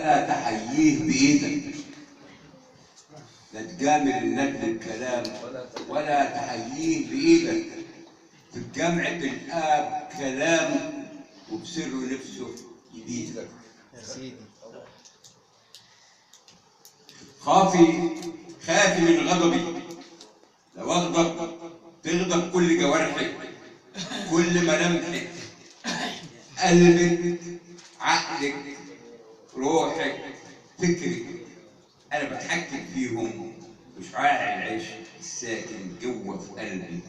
ولا تحييه بايدك، لا تجامل الناس بالكلام ولا تحييه بايدك. في الجمع بالآب كلام وبسره نفسه يبيدك. يا سيدي خافي من غضبي، لو اغضب تغضب كل جوارحك، كل ملامحك، قلبك، عقلك، روحك، فكرك. انا بتحكم فيهم وشعاع العيش الساكن جوه في قلبي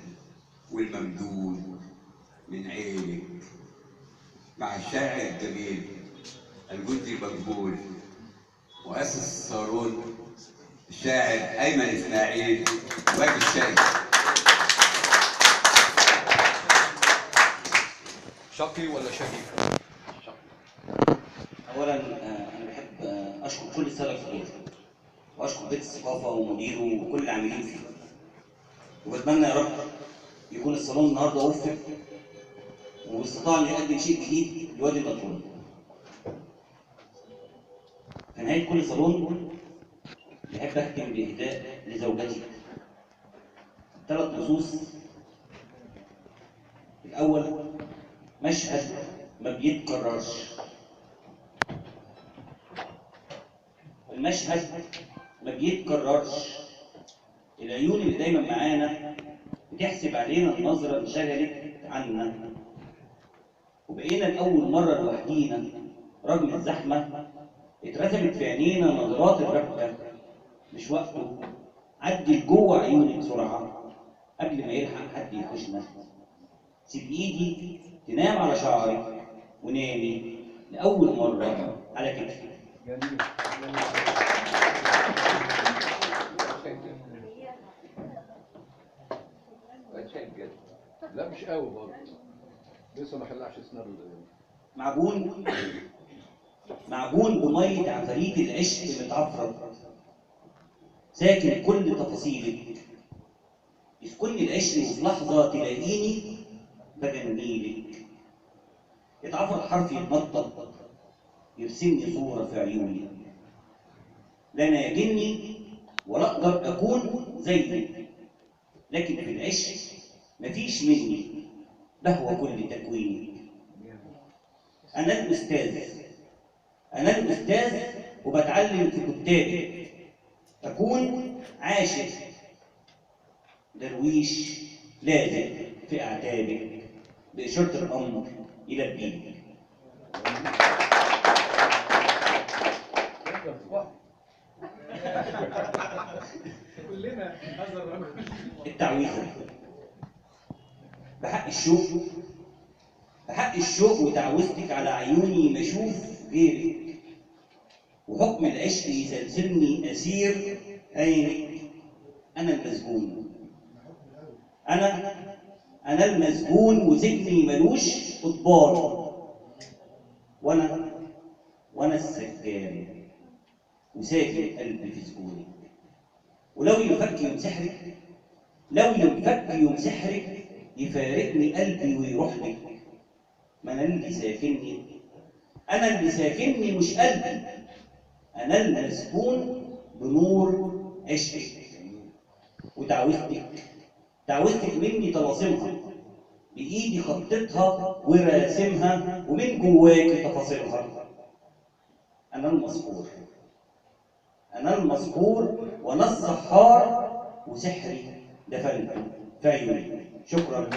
والممدود من عينك. مع الشاعر الجميل الجندي مقبول مؤسس الصالون الشاعر ايمن اسماعيل وادي الشاي. شقي ولا شقي؟ اولا انا بحب اشكر كل الساده الحضور واشكر بيت الثقافه ومديره وكل العاملين فيه، وبتمنى يا رب يكون الصالون النهارده وفق واستطاع ان يقدم شيء جديد لوادي النطرون. في نهايه كل صالون بحب اختم باهداء لزوجتي 3 نصوص. الاول مشهد ما بيتكررش. المشهد ما بيتكررش. العيون اللي دايما معانا بتحسب علينا النظره اللي شغلت عنا، وبقينا لاول مره لوحدينا رغم الزحمه اترسمت في عينينا نظرات الربكه. مش وقته، عدي لجوه عيوني بسرعه قبل ما يلحق حد يخشنا. سيب ايدي تنام على شعرك ونامي لاول مره على كتفي. جميل. لا مش قوي برضه، لسه ما خلعش اسنانه. معجون بميه عفاريت العشق متعفرت، ساكن كل تفاصيلك. يسكنني العشق وفي لحظه تلاقيني بجنيلك. يتعفر حرفي يتنطط يرسمني صوره في عيوني. لا انا يجني ولا اقدر اكون زيك، لكن في العشق مفيش مني بهوى كل تكوينك. انا الاستاذ وبتعلم في كتابك. اكون عاشق درويش لازق في اعتابك باشاره الامر يلبيك. كلنا هذا الرجل. التعويذه بحق الشوق وتعويذتك على عيوني ما اشوف غيرك، وحكم العشق يسلسلني اسير عينك. انا المسجون، انا المسجون وسجني ملوش قضبان. وانا السجان وساكن قلبي في سجونك. ولو ينفك يوم سحرك يفارقني قلبي ويروح لك. ما انا اللي ساكنني مش قلبي، انا المسكون بنور عشقك. وتعوذتك مني طلاسمها، بايدي خطتها وراسمها، ومن جواكي تفاصيلها. انا المسحور وانا السحار، وسحري دفنته في عيوني. شكرا.